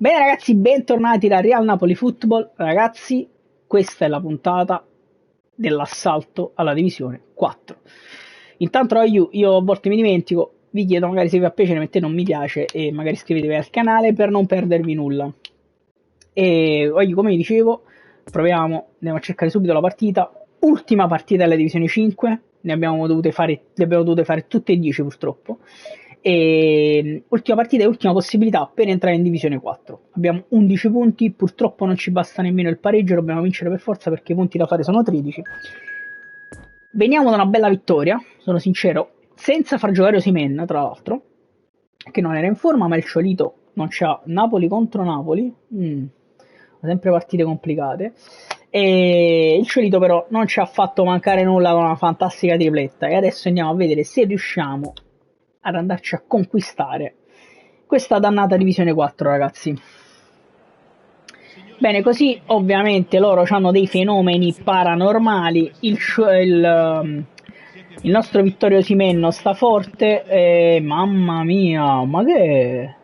Bene ragazzi, bentornati da Real Napoli Football. Ragazzi, questa è la puntata dell'assalto alla divisione 4. Intanto io a volte mi dimentico, vi chiedo magari se vi fa piacere mettete un mi piace e magari iscrivetevi al canale per non perdervi nulla. E oggi, come vi dicevo, andiamo a cercare subito la partita. Ultima partita della divisione 5, ne abbiamo dovute fare tutte e 10 purtroppo. E ultima partita e ultima possibilità per entrare in divisione 4. Abbiamo 11 punti, purtroppo non ci basta nemmeno il pareggio, dobbiamo vincere per forza perché i punti da fare sono 13. Veniamo da una bella vittoria, sono sincero, senza far giocare Osimhen, tra l'altro, che non era in forma, ma il Ciolito non c'ha. Napoli contro Napoli, sempre partite complicate. E il Ciolito però non ci ha fatto mancare nulla con una fantastica tripletta e adesso andiamo a vedere se riusciamo ad andarci a conquistare questa dannata divisione 4, ragazzi. Bene, così ovviamente loro hanno dei fenomeni paranormali, il nostro Vittorio Osimhen sta forte e mamma mia, ma che...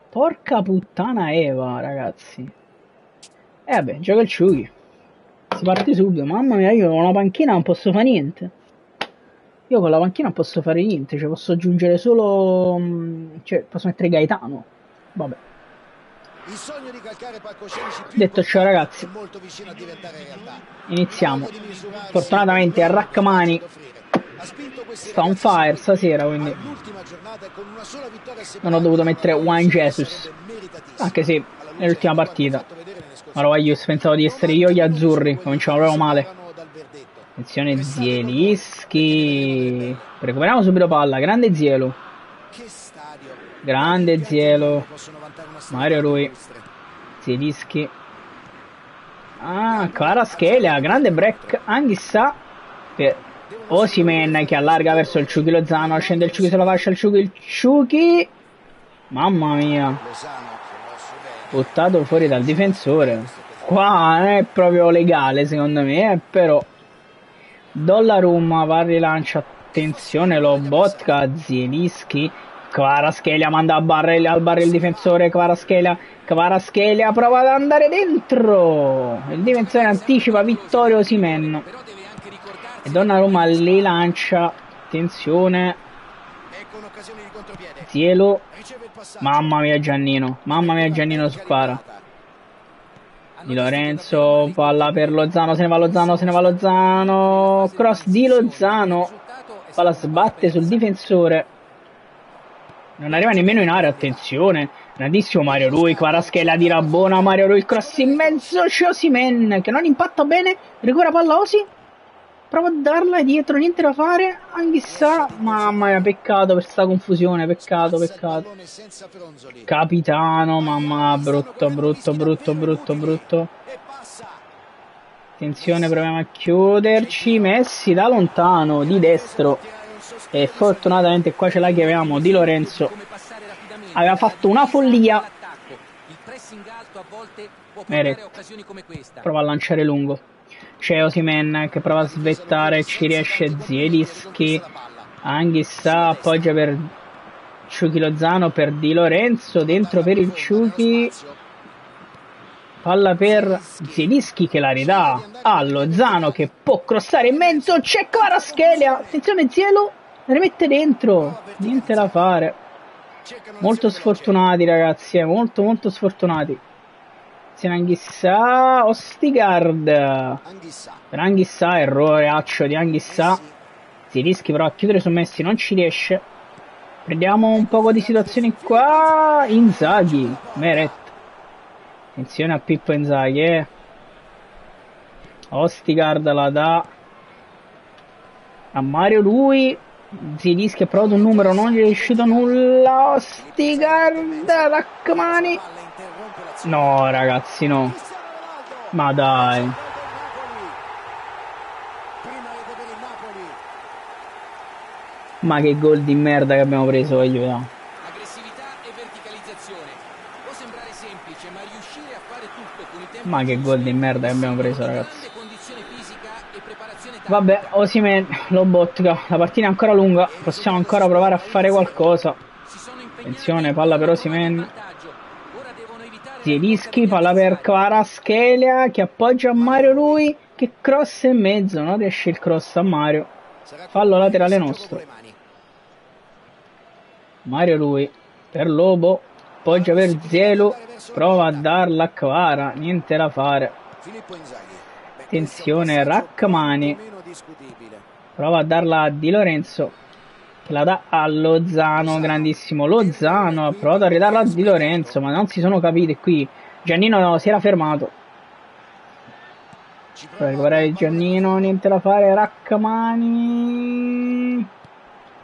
Porca puttana Eva, ragazzi. E vabbè, gioca il Ciughi. Si parte subito, mamma mia, io con una panchina non posso fare niente. Io con la panchina non posso fare niente, cioè posso aggiungere solo... cioè posso mettere Gaetano. Vabbè. Detto ciò ragazzi, iniziamo. Fortunatamente Rrahmani sta on fire stasera, quindi non ho dovuto mettere Juan Jesus, anche se nell'ultima partita Maraviglius, pensavo di essere io gli azzurri, cominciamo proprio male. Attenzione Zielinski, recuperiamo subito palla, grande Zielo, Mario Rui, Zielinski, Kvaratskhelia, grande break, Anghissà per Osimhen che allarga verso il Ciughi Lozano, scende il Ciughi sulla fascia, il Ciughi, mamma mia, buttato fuori dal difensore, qua non è proprio legale secondo me, però Donnarumma va al rilancio, attenzione Lobotka, Zielinski, Kvaratskhelia manda al bar il difensore, Kvaratskhelia prova ad andare dentro, il difensore anticipa, Vittorio Osimhen e Donnarumma li lancia, attenzione Zielo, mamma mia Giannino spara, Di Lorenzo, palla per Lozano, se ne va Lozano, cross di Lozano, palla sbatte sul difensore, non arriva nemmeno in area, attenzione, grandissimo Mario Rui, Kvaratskhelia di Rabona, Mario Rui, cross in mezzo, c'è Osimhen che non impatta bene, recupera palla Osi, prova a darla dietro, niente da fare, Anghissà, mamma mia, peccato per sta confusione, peccato. Capitano, mamma, brutto. Attenzione, proviamo a chiuderci, Messi da lontano, di destro, e fortunatamente qua ce la chiamiamo, Di Lorenzo aveva fatto una follia, Meret prova a lanciare lungo, c'è Osimhen che prova a svettare, ci riesce Zielinski, Anghissà appoggia per Ciughi Lozano, per Di Lorenzo, dentro per il Ciughi, palla per Zielinski che la ridà a Lozano che può crossare in mezzo, c'è Kvaratskhelia, attenzione Zielo, la rimette dentro, niente da fare, molto sfortunati ragazzi, molto sfortunati. Anghissà, Ostigard per Anghissà, errore accio di Anghissà, Zielinski però a chiudere su Messi non ci riesce, prendiamo un poco di situazioni qua, Inzaghi, Meret, attenzione a Pippo Inzaghi, Ostigard la dà a Mario Rui, Zielinski ha provato un numero, non gli è riuscito nulla, Ostigard, Rrahmani, no ragazzi no, ma dai, ma che gol di merda che abbiamo preso, aiuta. Ma che gol di merda che abbiamo preso ragazzi. Vabbè, Osimhen, Lobotka, la partita è ancora lunga, possiamo ancora provare a fare qualcosa. Attenzione, palla per Osimhen, Zielinski, palla per Kvaratskhelia che appoggia a Mario Rui, che cross in mezzo, non riesce il cross a Mario. Fallo laterale nostro. Mario Rui per Lobo, appoggia per Zielu, prova a darla a Kvara, niente da fare. Attenzione, Rachmani, prova a darla a Di Lorenzo, che la dà a Lozano, grandissimo Lozano, ha provato a ridarla a Di Lorenzo, ma non si sono capiti qui. Giannino si era fermato. Per recuperare Giannino, niente da fare, Rachmani.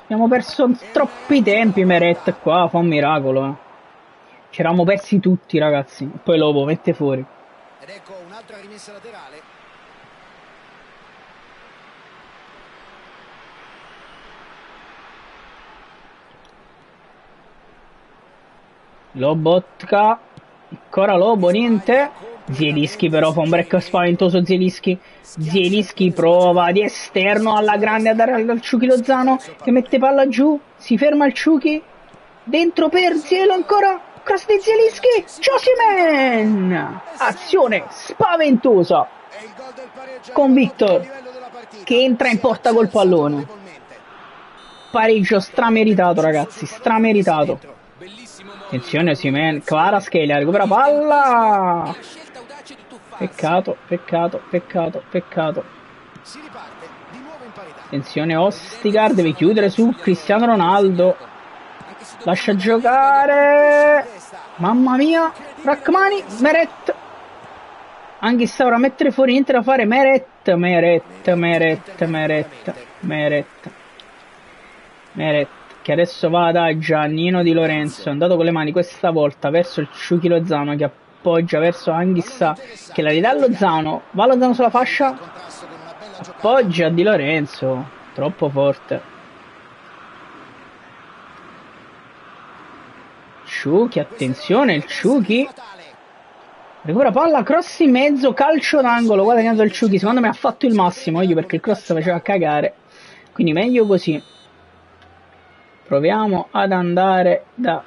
Abbiamo perso troppi tempi, Meret qua, fa un miracolo. Ci eravamo persi tutti, ragazzi. E poi Lobo mette fuori. Ed ecco un'altra rimessa laterale. Lobotka, ancora Lobo, niente. Zielinski però fa un break spaventoso. Zielinski prova di esterno alla grande a dare al Ciuchi Lozano che mette palla giù, si ferma il Ciuchi, dentro per Zielo ancora, cross di Zielinski, Osimhen, azione spaventosa con Victor che entra in porta col pallone. Pareggio strameritato, ragazzi, strameritato. Attenzione Osimhen, Kvaratskhelia recupera palla. Peccato. Attenzione Ostigard, deve chiudere su Cristiano Ronaldo. Lascia giocare. Mamma mia, Rachmani, Meret. Anche sta ora a mettere fuori, niente da fare. Meret, che adesso va da Giannino Di Lorenzo, è andato con le mani questa volta verso il Ciuchi Lozano che appoggia verso Anghissà che la ridà a Lozano, va Lozano sulla fascia, appoggia a Di Lorenzo, troppo forte. Ciuchi, attenzione, il Ciuchi recupera palla, cross in mezzo, calcio d'angolo guadagnato il Ciuchi, secondo me ha fatto il massimo io perché il cross faceva cagare, quindi meglio così. Proviamo ad andare da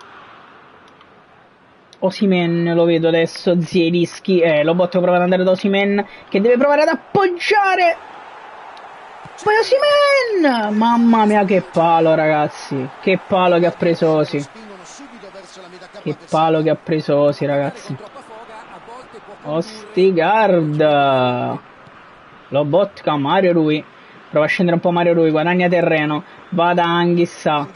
Osimhen, lo vedo adesso, Zielinski, Lobotka prova ad andare da Osimhen che deve provare ad appoggiare. Poi Osimhen! Mamma mia che palo, ragazzi, che palo che ha preso Osi. Che palo che ha preso Osi, ragazzi. Ostigard. Lobotka, Mario Rui. Prova a scendere un po' Mario Rui, guadagna terreno, va da Anghissà.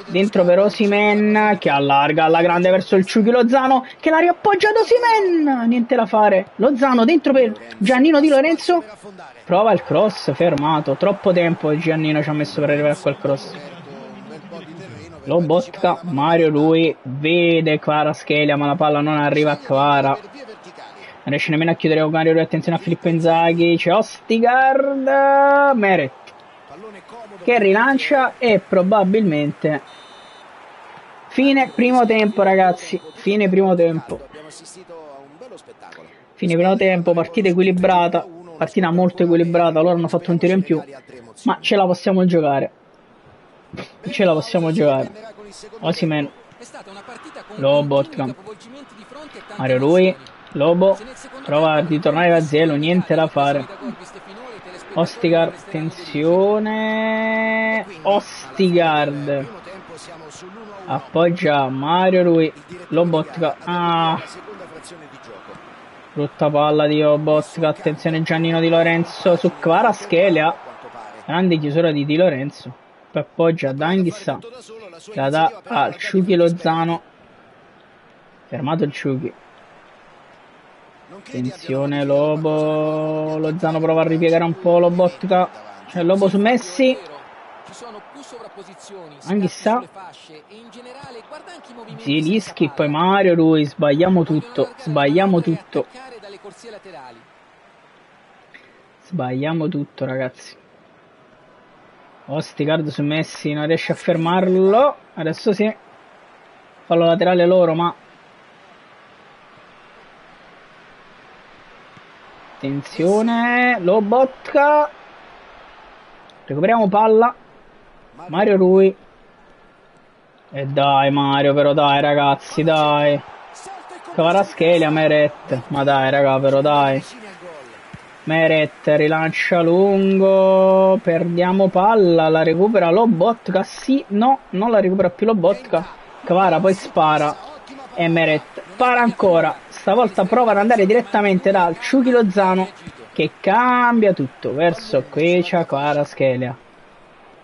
Dentro per Osimhen che allarga alla grande verso il Ciuchi Lozano che la riappoggia ad Osimhen. Niente da fare. Lozano dentro per Giannino Di Lorenzo. Prova il cross, fermato. Troppo tempo Giannino ci ha messo per arrivare a quel cross. Lobotka, Mario Rui vede Kvaratskhelia ma la palla non arriva a Kvara. Non riesce nemmeno a chiudere con Mario Rui, attenzione a Filippo Inzaghi, c'è Ostigard, Meret che rilancia e probabilmente fine primo tempo, ragazzi, fine primo tempo, partita equilibrata, partita molto equilibrata, loro hanno fatto un tiro in più, ma ce la possiamo giocare, Osimhen, Lobotka, Mario Rui, Lobo prova a ritornare da Zielu, niente da fare. Ostigard, attenzione, Ostigard appoggia Mario Rui, Lobotka, brutta palla di Lobotka, attenzione Giannino Di Lorenzo su Kvaratskhelia, grande chiusura di Di Lorenzo, poi appoggia Anghissà, la dà al Ciuchi Lozano, fermato il Ciuchi. Attenzione Lobo, Lozano prova a ripiegare un po' Lobotka, c'è Lobo su Messi, Anghissà, Zielinski, poi Mario Rui, sbagliamo tutto, ragazzi. Ostigard su Messi, non riesce a fermarlo, adesso sì, fallo laterale loro ma... Attenzione, Lobotka, recuperiamo palla, Mario Rui, e dai Mario però dai ragazzi, dai, Kvaratskhelia, Meret. Ma dai, raga, però dai. Meret rilancia lungo. Perdiamo palla. La recupera Lobotka. Sì, no, non la recupera più Lobotka. Kvara poi spara. E Meret para ancora. Stavolta prova ad andare direttamente dal Ciuchi Lozano, che cambia tutto. Verso qui c'è Kvaratskhelia.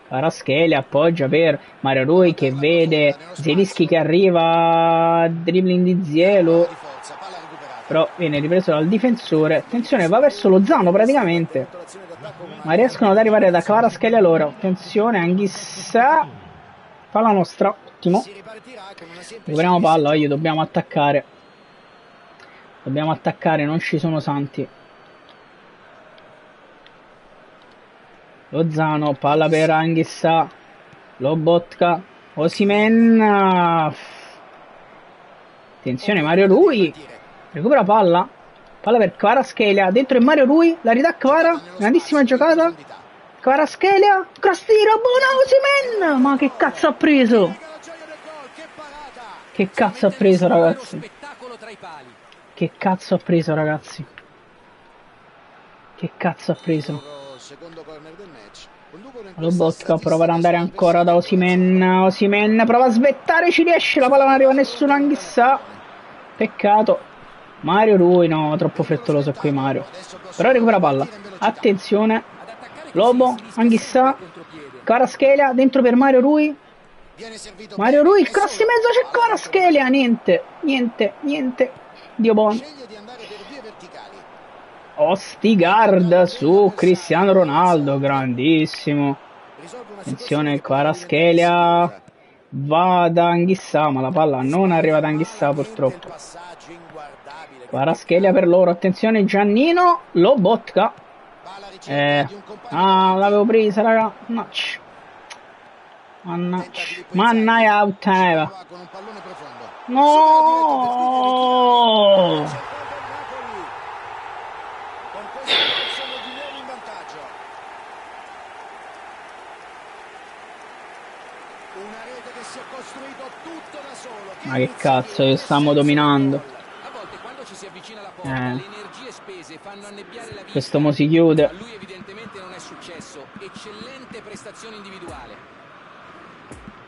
Kvaratskhelia appoggia per Mario Rui, che vede Zielinski che arriva, dribbling di Zielu, però viene ripreso dal difensore. Attenzione, va verso Lozano praticamente, ma riescono ad arrivare da Kvaratskhelia loro. Attenzione, Anghissà, palla nostra, ottimo. Recuperiamo palla, dobbiamo attaccare, non ci sono santi. Lozano, palla per Anghissà, Lobotka, Osimhen. Attenzione, Mario Rui recupera palla per Kvaratskhelia, dentro è Mario Rui, la ridà Kvara, grandissima giocata. Kvaratskhelia, Crastira, buona Osimhen. Ma che cazzo ha preso? Che cazzo ha preso, ragazzi? Che cazzo ha preso, ragazzi? Che cazzo ha preso? Lobotka prova ad andare ancora da Osimhen. Osimhen prova a svettare, ci riesce, la palla non arriva a nessuno, Anghissà. Peccato. Mario Rui, no, troppo frettoloso qui Mario. Però recupera palla. Attenzione. Lobo, Anghissà. Kvaratskhelia dentro per Mario Rui. Mario Rui, il cross in mezzo, c'è Kvaratskhelia. Niente. Dio buono. Ostigard su Cristiano Ronaldo, grandissimo. Attenzione, Kvaratskhelia va da Anghissà, ma la palla non arriva da Anghissà purtroppo. Kvaratskhelia per loro, attenzione Giannino, Lobotka. L'avevo presa, raga. Mannaia Auteva. No! Ma che cazzo, io stiamo dominando. Questo mo si chiude. Lui evidentemente non è successo. Eccellente prestazione individuale.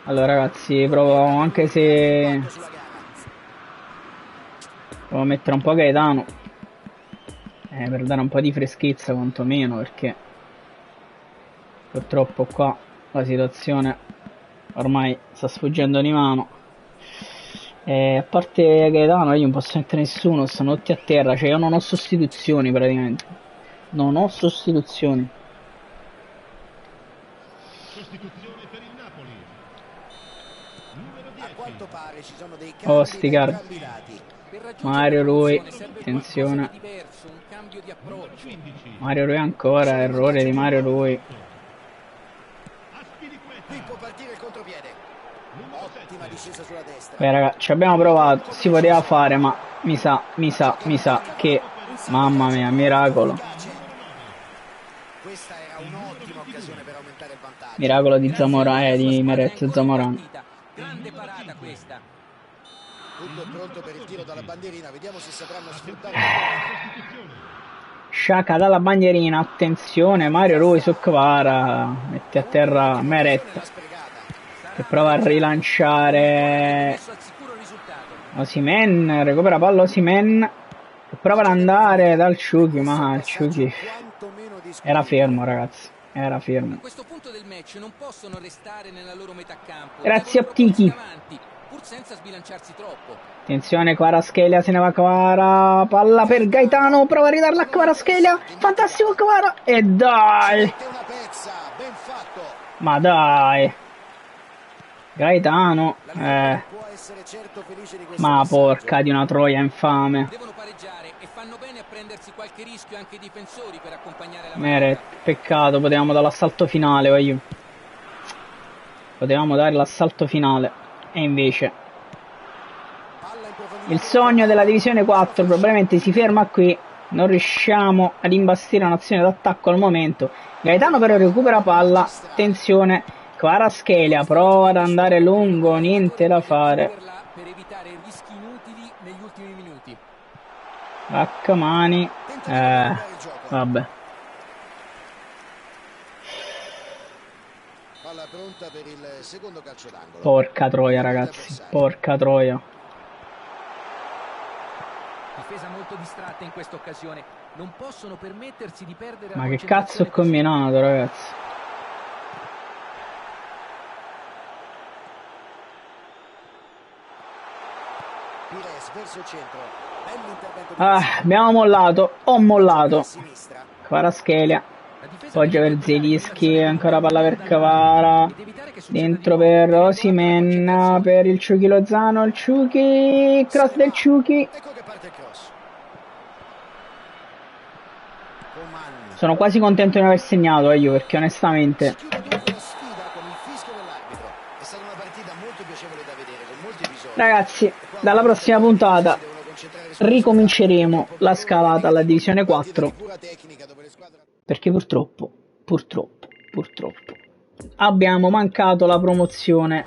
Allora ragazzi, provo, anche se provo a mettere un po' Gaetano, per dare un po' di freschezza quantomeno, perché purtroppo qua la situazione ormai sta sfuggendo di mano. A parte Gaetano io non posso mettere nessuno, stanno tutti a terra, cioè io non ho sostituzioni praticamente. Non ho sostituzioni. Sostituzione per il Napoli. Numero 10. A quanto pare ci sono dei Oh, sti cazzi. Mario Rui, attenzione. Mario Rui ancora, errore di Mario Rui. Qui può partire il contropiede. Ottima discesa sulla destra. Beh raga, ci abbiamo provato, si poteva fare, ma mi sa che, mamma mia, miracolo. Questa era un'ottima occasione per aumentare il vantaggio. Miracolo di Zamora, di Meret Zamoran. Grande parata questa. Tutto è pronto per il tiro dalla bandierina, vediamo se sapranno sfruttare. Sciacca dalla bandierina, attenzione, Mario Rui su Kvara, mette a terra Meret, che prova a rilanciare Osimhen, recupera palla Osimhen, che prova ad andare dal Ciuchi, ma il Ciuchi era fermo, ragazzi, era fermo. A questo punto del match non possono restare nella loro metà campo. Grazie Optichi. Pur senza sbilanciarsi troppo. Attenzione, Kvaratskhelia, se ne va Kvara, palla per Gaetano, prova a ridarla a Kvaratskhelia, fantastico Kvara, e dai! Ma dai! Gaetano, ma porca di una troia infame. Devono pareggiare e fanno bene a prendersi qualche rischio anche i difensori per accompagnare la Meret, peccato, potevamo dare l'assalto finale, voglio. Potevamo dare l'assalto finale, e invece il sogno della divisione 4 probabilmente si ferma qui, non riusciamo ad imbastire un'azione d'attacco al momento. Gaetano però recupera palla, attenzione, Kvaratskhelia prova ad andare lungo, niente da fare. per evitare rischi inutili negli ultimi minuti. Raccamani. Vabbè. Palla pronta per il secondo calcio d'angolo. Porca troia, ragazzi. Porca troia. Difesa molto distratta in questa occasione. Non possono permettersi di perdere Ma la che cazzo ho concentrazione così. combinato, ragazzi? Pires verso il centro. Bell'intervento di Abbiamo mollato. Ho mollato. a sinistra. Kvaratskhelia. La difesa Poggia deve per recuperare Zelinski. quell'azione Ancora palla per dalla Kvara. ed evitare che succeda Dentro di nuovo. per Riguardo alla Osimhen. concentrazione. Per il Ciuchi Lozano. Il Ciuchi. Cross del Ciuchi. Ecco che parte il cross. Coman. Sono quasi contento di non aver segnato io, perché onestamente... Si chiude dunque la sfida con il fischio dell'arbitro. È stata una partita molto piacevole da vedere, con molti episodi. Ragazzi, dalla prossima puntata ricominceremo la scalata alla divisione 4, perché purtroppo abbiamo mancato la promozione.